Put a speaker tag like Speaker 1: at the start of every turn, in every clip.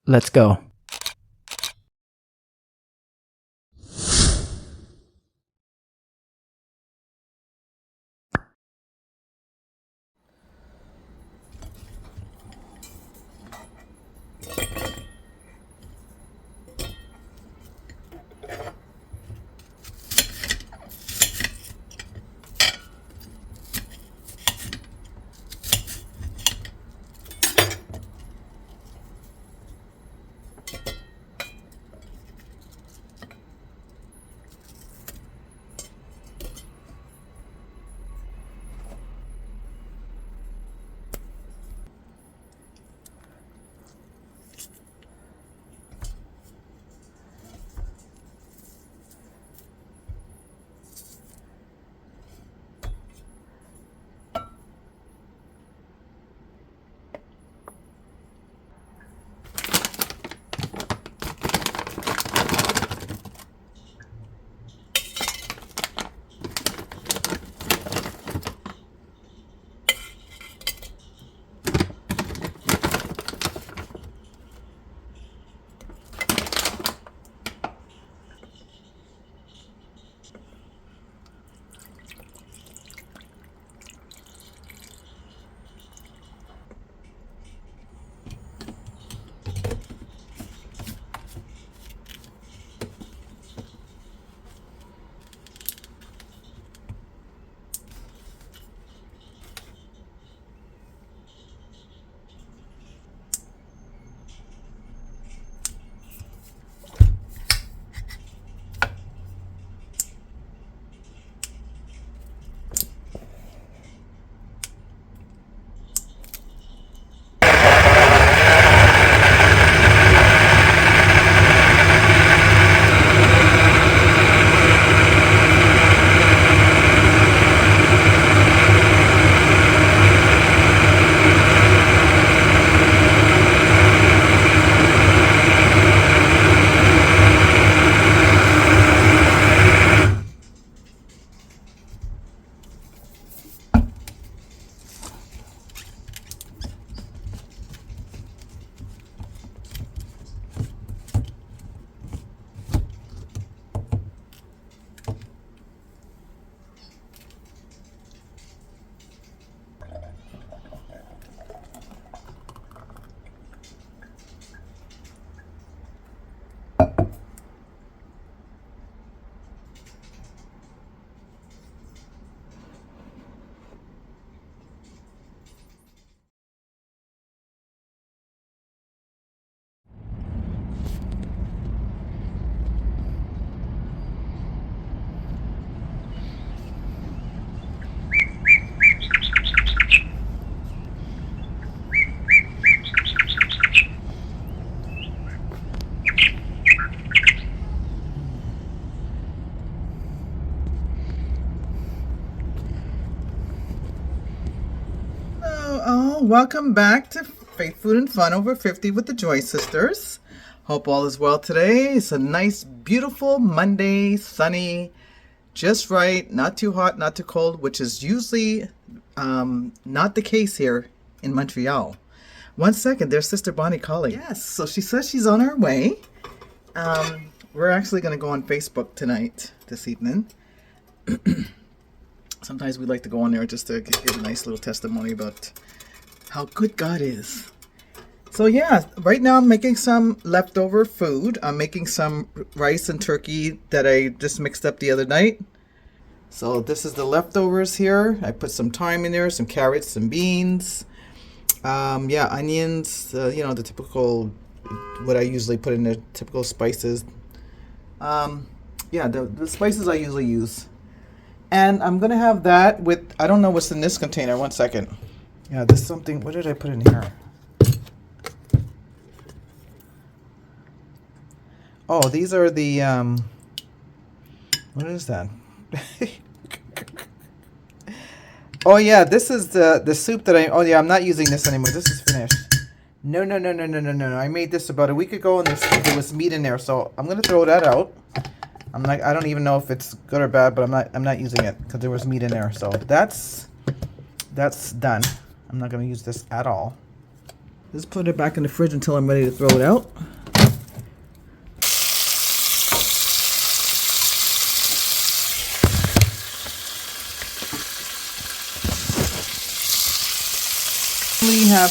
Speaker 1: Let's go.
Speaker 2: Welcome back to Faith, Food, and Fun over 50 with the Joy Sisters. Hope all is well today. It's a nice, beautiful Monday, sunny, just right, not too hot, not too cold, which is usually not the case here in Montreal. One second, there's Sister Bonnie calling. Yes, so she says she's on her way. We're actually going to go on Facebook tonight, this evening. Sometimes we like to go on there just to give a nice little testimony about how good God is. So yeah, right now I'm making some leftover food. I'm making some rice and turkey that I just mixed up the other night. So this is the leftovers here. I put some thyme in there, some carrots, some beans. Onions, the typical, what I usually put in the typical spices. The spices I usually use. And I'm going to have that with, I don't know what's in this container. One second. Yeah, there's something. What did I put in here? Oh, these are the, what is that? Oh, yeah, this is the soup that I'm not using this anymore. This is finished. No. I made this about a week ago and there was meat in there, so I'm going to throw that out. I don't even know if it's good or bad, but I'm not using it because there was meat in there. So that's done. I'm not going to use this at all. Just put it back in the fridge until I'm ready to throw it out. We have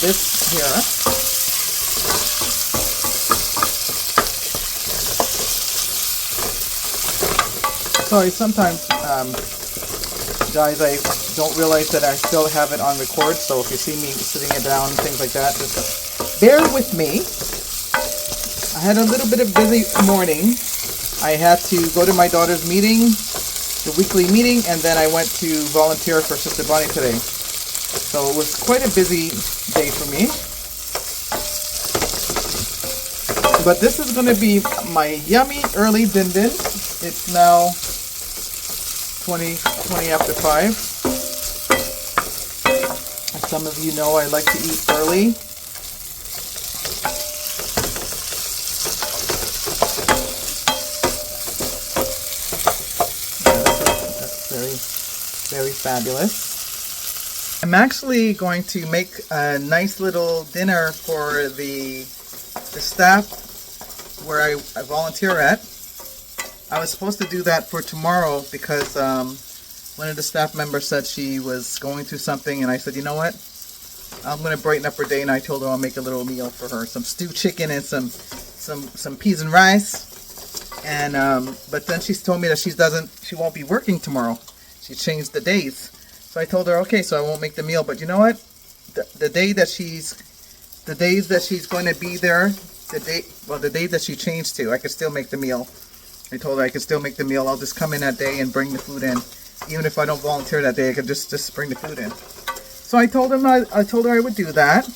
Speaker 2: this here. Sorry, sometimes, guys, I don't realize that I still have it on record, so if you see me sitting it down and things like that, just bear with me. I had a little bit of busy morning. I had to go to my daughter's meeting, the weekly meeting, and then I went to volunteer for Sister Bonnie today. So it was quite a busy day for me. But this is going to be my yummy early din din. It's now 20 after 5. As some of you know, I like to eat early. Yeah, that's very fabulous. I'm actually going to make a nice little dinner for the staff where I volunteer at. I was supposed to do that for tomorrow because one of the staff members said she was going through something, and I said, you know what? I'm going to brighten up her day, and I told her I'll make a little meal for her. Some stewed chicken and some peas and rice. And but then she told me that she won't be working tomorrow. She changed the days. So I told her, okay, so I won't make the meal. But you know what? The days that she's going to be there, the day that she changed to, I could still make the meal. I told her I could still make the meal. I'll just come in that day and bring the food in. Even if I don't volunteer that day, I could just bring the food in. So I told her I would do that.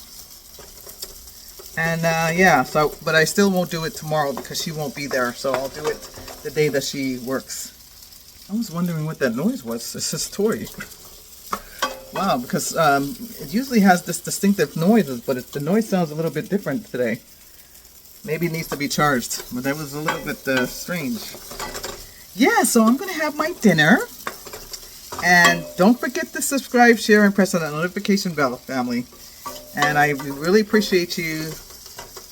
Speaker 2: And yeah, but I still won't do it tomorrow because she won't be there. So I'll do it the day that she works. I was wondering what that noise was. It's this toy. Wow, because it usually has this distinctive noises, but the noise sounds a little bit different today. Maybe it needs to be charged, but that was a little bit strange. Yeah, so I'm going to have my dinner. And don't forget to subscribe, share, and press on that notification bell, family. And I really appreciate you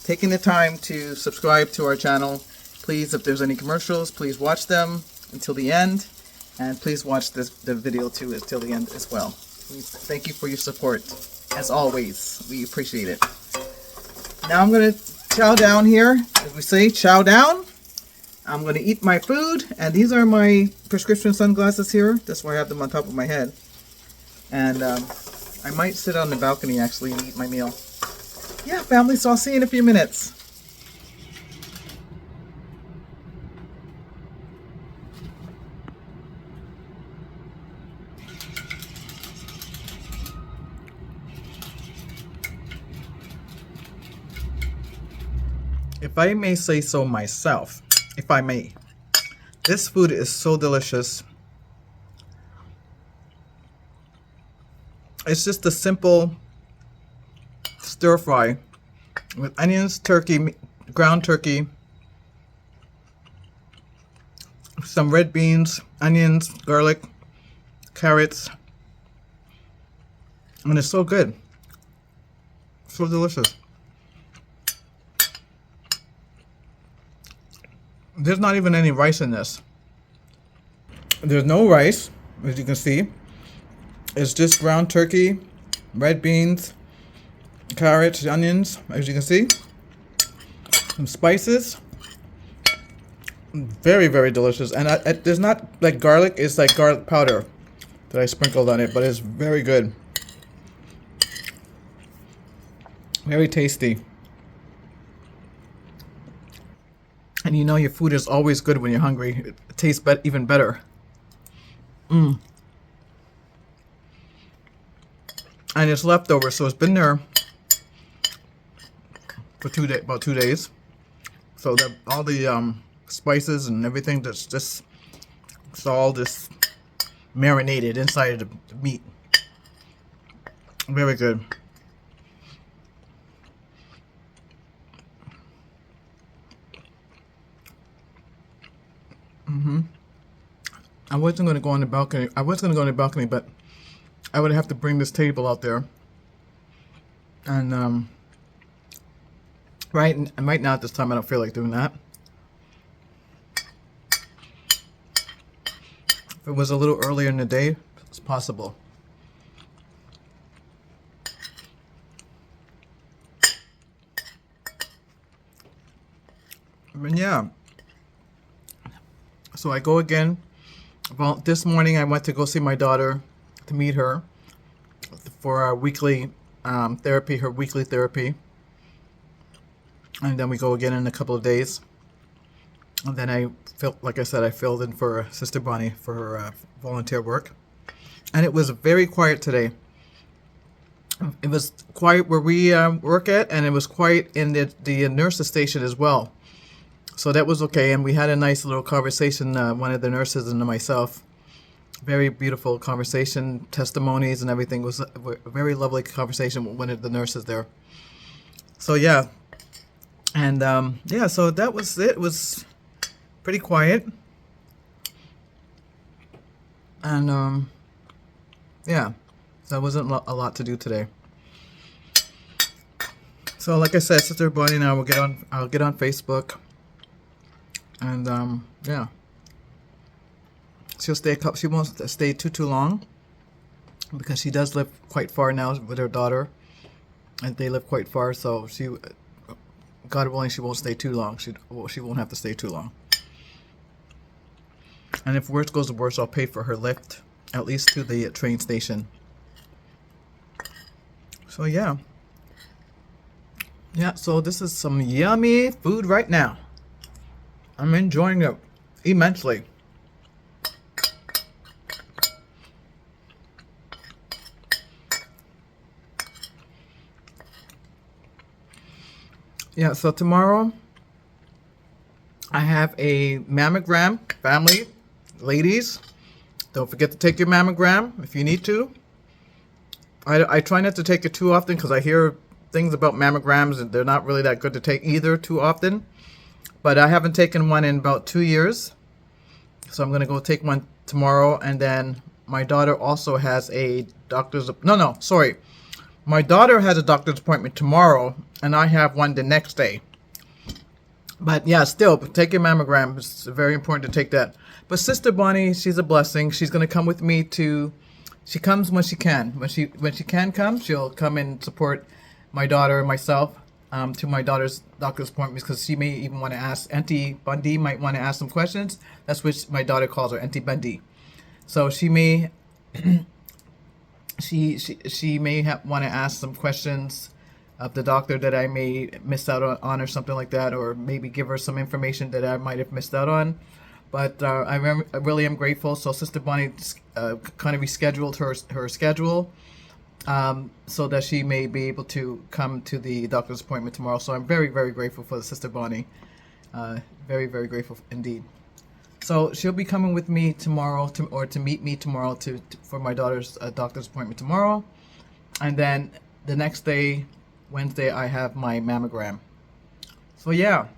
Speaker 2: taking the time to subscribe to our channel. Please, if there's any commercials, please watch them until the end. And please watch the video too till the end as well. Thank you for your support. As always, we appreciate it. Now I'm going to chow down here. As we say, chow down. I'm going to eat my food. And these are my prescription sunglasses here. That's why I have them on top of my head. And I might sit on the balcony actually and eat my meal. Yeah, family, so I'll see you in a few minutes. If I may say so myself, if I may, this food is so delicious. It's just a simple stir fry with onions, turkey, ground turkey, some red beans, onions, garlic, carrots, and it's so good. So delicious. There's not even any rice in this. There's no rice, as you can see. It's just ground turkey, red beans, carrots, onions, as you can see. Some spices. Very, very delicious. And there's not like garlic, it's like garlic powder that I sprinkled on it, but it's very good. Very tasty. And you know your food is always good when you're hungry. It tastes even better. And it's leftover, so it's been there for about 2 days. So that all the spices and everything it's all just marinated inside of the meat. Very good. I wasn't going to go on the balcony. I was going to go on the balcony, but I would have to bring this table out there And right now at this time, I don't feel like doing that. If it was a little earlier in the day, it's possible. But yeah. So I go again. Well, this morning I went to go see my daughter to meet her for our weekly therapy, her weekly therapy. And then we go again in a couple of days. And then I felt, like I said, I filled in for Sister Bonnie for her volunteer work. And it was very quiet today. It was quiet where we work at, and it was quiet in the nurses station as well. So that was okay. And we had a nice little conversation, one of the nurses and myself. Very beautiful conversation, testimonies and everything. It was a very lovely conversation with one of the nurses there. So yeah. And yeah, so that was it. It was pretty quiet. And yeah, so there wasn't a lot to do today. So like I said, Sister Bonnie and I will I'll get on Facebook. And yeah. She won't stay too long, because she does live quite far now with her daughter, and they live quite far. So she, God willing, she won't stay too long. She won't have to stay too long. And if worse goes to worse, I'll pay for her lift at least to the train station. So yeah. So this is some yummy food right now. I'm enjoying it immensely. Yeah, so tomorrow I have a mammogram. Family, ladies, don't forget to take your mammogram if you need to. I try not to take it too often, because I hear things about mammograms and they're not really that good to take either too often. But I haven't taken one in about 2 years. So I'm going to go take one tomorrow. And then my daughter also has a doctor's... No, sorry. My daughter has a doctor's appointment tomorrow, and I have one the next day. But yeah, still, take your mammogram. It's very important to take that. But Sister Bonnie, she's a blessing. She's going to come with me to... She comes when she can. When she can come, she'll come and support my daughter and myself to my daughter's doctor's appointments, because she may even want to ask... Auntie Bundy might want to ask some questions. That's what my daughter calls her, Auntie Bundy. So she may... She may want to ask some questions of the doctor that I may miss out on or something like that, or maybe give her some information that I might have missed out on. But I really am grateful. So Sister Bonnie kind of rescheduled her schedule so that she may be able to come to the doctor's appointment tomorrow. So I'm very, very grateful for Sister Bonnie. Very, very grateful indeed. So she'll be coming with me tomorrow, to meet me tomorrow for my daughter's doctor's appointment tomorrow. And then the next day, Wednesday, I have my mammogram. So yeah,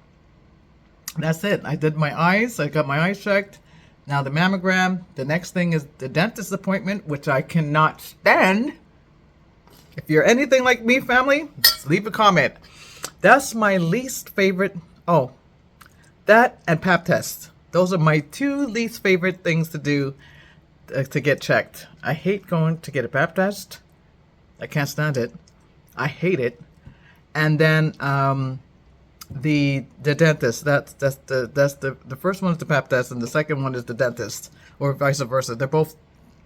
Speaker 2: that's it. I did my eyes. I got my eyes checked. Now the mammogram. The next thing is the dentist appointment, which I cannot stand. If you're anything like me, family, just leave a comment. That's my least favorite. Oh, that and pap test. Those are my two least favorite things to do to get checked. I hate going to get a pap test. I can't stand it. I hate it. And then the dentist. That's the first one is the pap test, and the second one is the dentist, or vice versa. They're both,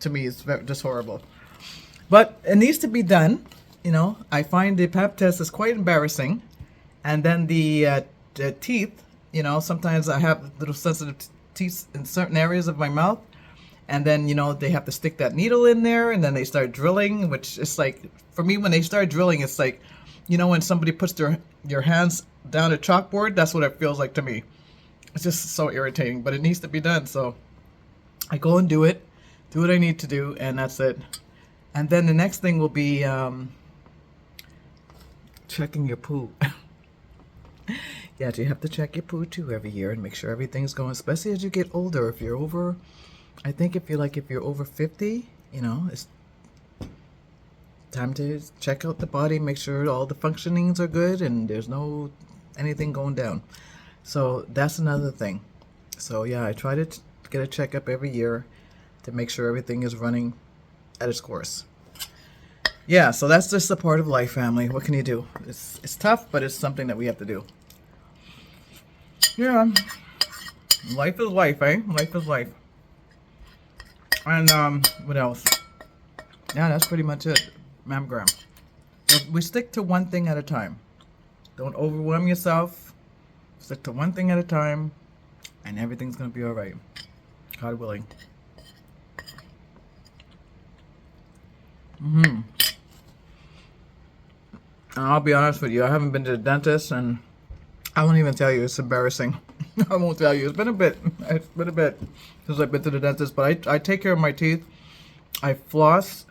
Speaker 2: to me, it's just horrible. But it needs to be done. You know, I find the pap test is quite embarrassing, and then the teeth. You know, sometimes I have little sensitive teeth in certain areas of my mouth. And then, you know, they have to stick that needle in there, and then they start drilling, which is like, for me, when they start drilling, it's like, you know, when somebody puts your hands down a chalkboard, that's what it feels like to me. It's just so irritating, but it needs to be done. So I go and do what I need to do, and that's it. And then the next thing will be checking your poo. Yeah, you have to check your poo too every year and make sure everything's going, especially as you get older. If you're over, I think if you're over 50, you know, it's time to check out the body, make sure all the functionings are good and there's no anything going down. So that's another thing. So yeah, I try to get a checkup every year to make sure everything is running at its course. Yeah, so that's just a part of life, family. What can you do? It's tough, but it's something that we have to do. Yeah, life is life, eh? Life is life. And what else? Yeah, that's pretty much it. Mammogram. We stick to one thing at a time. Don't overwhelm yourself. Stick to one thing at a time, and everything's gonna be all right. God willing. And I'll be honest with you, I haven't been to the dentist, and I won't even tell you. It's embarrassing. I won't tell you. It's been a bit. It's been a bit since I've been to the dentist, but I take care of my teeth. I floss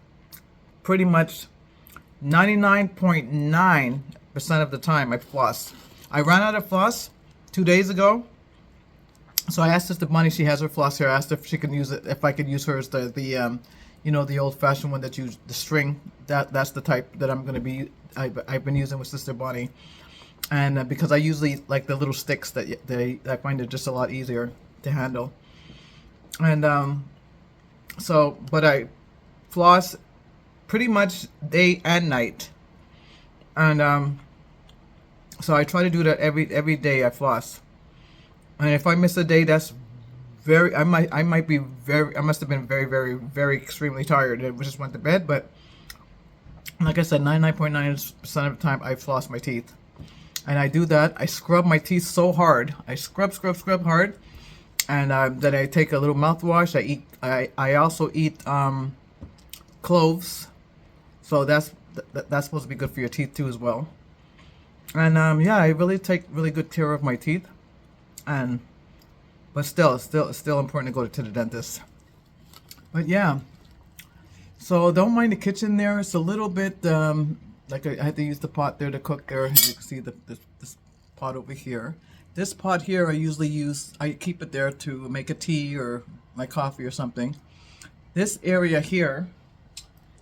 Speaker 2: pretty much 99.9% of the time. I floss. I ran out of floss 2 days ago, so I asked Sister Bunny. She has her floss here. I asked if she can use it. If I could use hers, the you know, the old-fashioned one that you the string. That's the type that I'm gonna be. I've been using with Sister Bonnie, and because I usually like the little sticks that I find it just a lot easier to handle. And but I floss pretty much day and night, and so I try to do that every day. I floss, and if I miss a day, that's very. I might be very. I must have been very extremely tired and just went to bed, but. Like I said, 99.9% of the time I floss my teeth. And I do that. I scrub my teeth so hard. I scrub hard. And then I take a little mouthwash. I also eat cloves. So that's supposed to be good for your teeth too as well. And yeah, I really take really good care of my teeth. But still, it's still important to go to the dentist. But yeah. So don't mind the kitchen there. It's a little bit like I had to use the pot there to cook there. As you can see this pot over here. This pot here I keep it there to make a tea or my coffee or something. This area here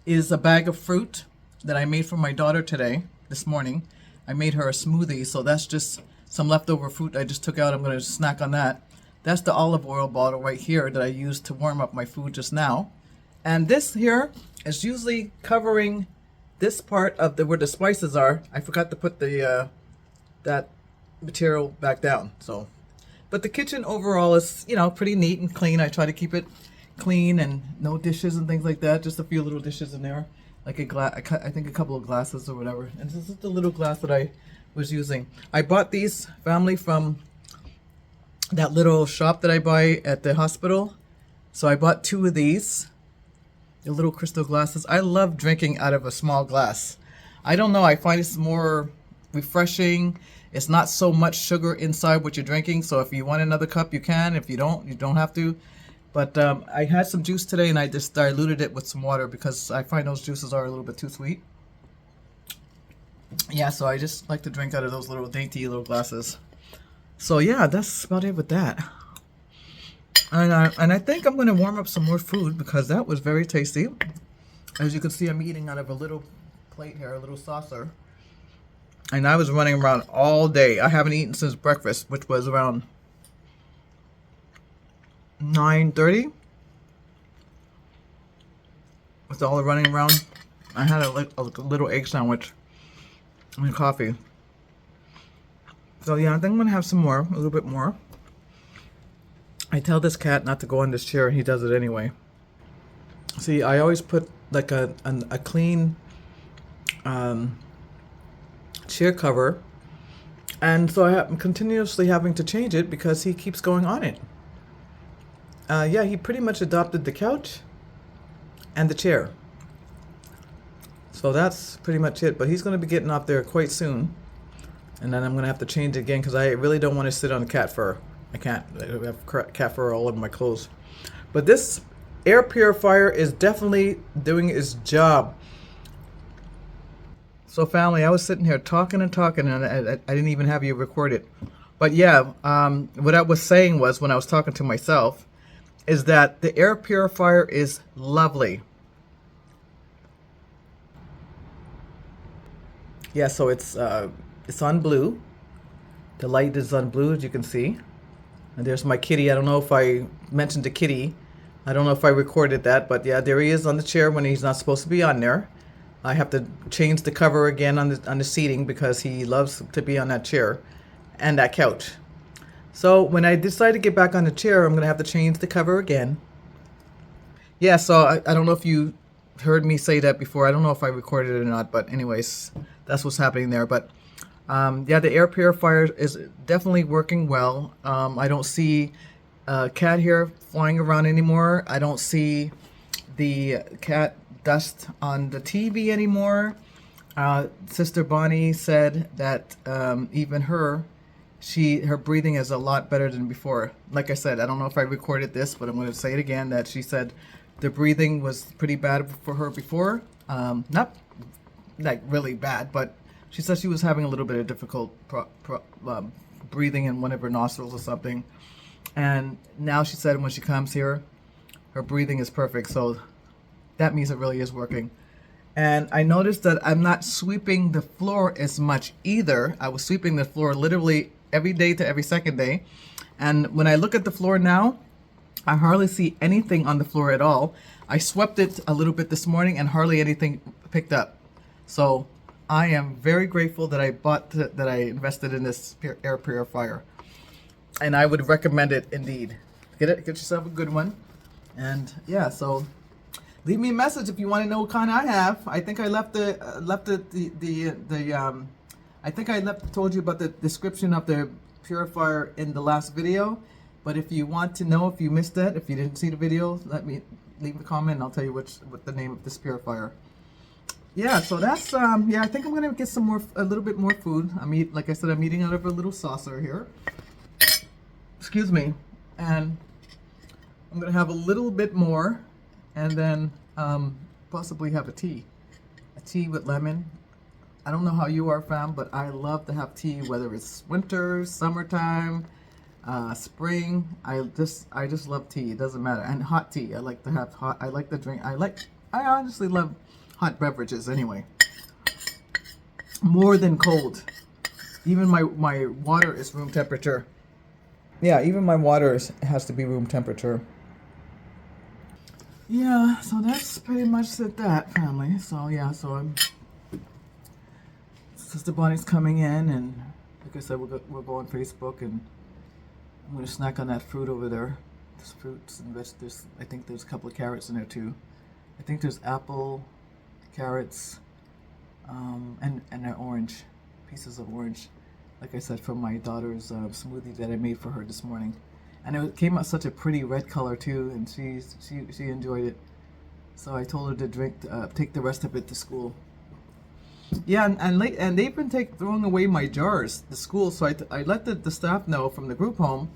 Speaker 2: is a bag of fruit that I made for my daughter this morning. I made her a smoothie, so that's just some leftover fruit I just took out. I'm going to snack on that. That's the olive oil bottle right here that I used to warm up my food just now. And this here is usually covering this part of where the spices are. I forgot to put the that material back down. So, but the kitchen overall is, you know, pretty neat and clean. I try to keep it clean and no dishes and things like that. Just a few little dishes in there, like I think a couple of glasses or whatever. And this is the little glass that I was using. I bought these, family, from that little shop that I buy at the hospital. So I bought 2 of these. The little crystal glasses. I love drinking out of a small glass. I don't know, I find it's more refreshing. It's not so much sugar inside what you're drinking, so if you want another cup you can. If you don't have to. But I had some juice today and I just diluted it with some water because I find those juices are a little bit too sweet. Yeah, so I just like to drink out of those little dainty little glasses. So yeah, that's about it with that. And I think I'm going to warm up some more food because that was very tasty. As you can see, I'm eating out of a little plate here, a little saucer. And I was running around all day. I haven't eaten since breakfast, which was around 9:30. With all the running around, I had a little egg sandwich and coffee. So yeah, I think I'm going to have some more, a little bit more. I tell this cat not to go on this chair, and he does it anyway. See, I always put like a clean chair cover, and so I'm continuously having to change it because he keeps going on it. Yeah, he pretty much adopted the couch and the chair. So that's pretty much it. But he's going to be getting off there quite soon, and then I'm going to have to change it again because I really don't want to sit on cat fur. I can't. I have cat fur all over my clothes. But this air purifier is definitely doing its job. So family, I was sitting here talking and I didn't even have you record it. But yeah, what I was saying was, when I was talking to myself, is that the air purifier is lovely. Yeah, so it's on blue. The light is on blue, as you can see. And there's my kitty. I don't know if I mentioned the kitty. I don't know if I recorded that, but yeah, there he is on the chair when he's not supposed to be on there. I have to change the cover again on the seating because he loves to be on that chair and that couch. So when I decide to get back on the chair, I'm gonna have to change the cover again. Yeah, so I don't know if you heard me say that before. I don't know if I recorded it or not, but anyways, that's what's happening there. But yeah, the air purifier is definitely working well. I don't see cat hair flying around anymore. I don't see the cat dust on the TV anymore. Sister Bonnie said that even her breathing is a lot better than before. Like I said, I don't know if I recorded this, but I'm going to say it again, that she said the breathing was pretty bad for her before. Not like really bad, but she said she was having a little bit of difficult breathing in one of her nostrils or something. And now she said when she comes here, her breathing is perfect. So that means it really is working. And I noticed that I'm not sweeping the floor as much either. I was sweeping the floor literally every day to every second day. And when I look at the floor now, I hardly see anything on the floor at all. I swept it a little bit this morning and hardly anything picked up. So I am very grateful that I invested in this air purifier. And I would recommend it indeed. Get yourself a good one. And yeah, so leave me a message if you want to know what kind I have. I think I told you about the description of the purifier in the last video. But if you want to know, if you missed that, if you didn't see the video, let me leave a comment and I'll tell you what the name of this purifier. Yeah, so that's yeah, I think I'm gonna get a little bit more food. Like I said, I'm eating out of a little saucer here. Excuse me. And I'm gonna have a little bit more, and then possibly have a tea with lemon. I don't know how you are, fam, but I love to have tea, whether it's winter, summertime, spring. I just love tea. It doesn't matter. And hot tea. I like to have hot. I like to drink. I honestly love hot beverages anyway. More than cold. Even my water is room temperature. Yeah, even my water has to be room temperature. Yeah, so that's pretty much that, family. So yeah, so Sister Bonnie's coming in, and like I said, we'll go on Facebook, and I'm gonna snack on that fruit over there. There's fruits and vegetables. I think there's a couple of carrots in there too. I think there's apple, carrots, and an orange, pieces of orange. Like I said, from my daughter's smoothie that I made for her this morning. And it came out such a pretty red color too, and she enjoyed it. So I told her to take the rest of it to school. Yeah, and they've been throwing away my jars, the school. So I let the staff know from the group home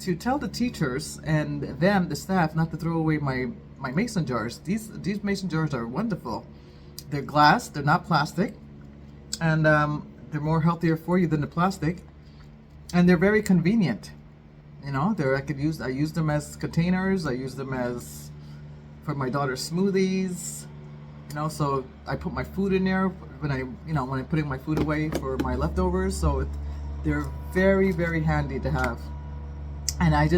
Speaker 2: to tell the teachers and them, the staff, not to throw away my mason jars. These mason jars are wonderful. They're glass, they're not plastic, and they're more healthier for you than the plastic, and they're very convenient. You know, I use them as containers. I use them for my daughter's smoothies. You know, so I put my food in there when I'm putting my food away for my leftovers. So they're very, very handy to have. And I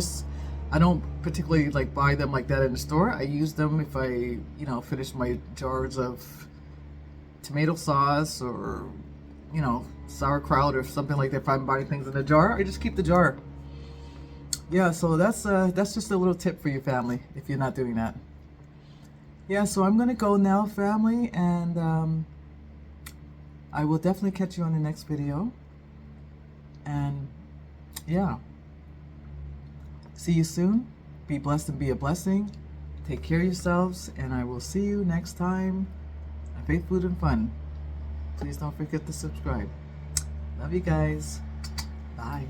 Speaker 2: don't particularly like buy them like that in the store. I use them if I finish my jars of tomato sauce or sauerkraut or something like that. If I'm buying things in a jar, I just keep the jar. Yeah, so that's just a little tip for you, family, if you're not doing that. Yeah, so I'm gonna go now, family, and I will definitely catch you on the next video. And yeah, see you soon. Be blessed and be a blessing. Take care of yourselves, and I will see you next time on Faith, Food, and Fun. Please don't forget to subscribe. Love you guys. Bye.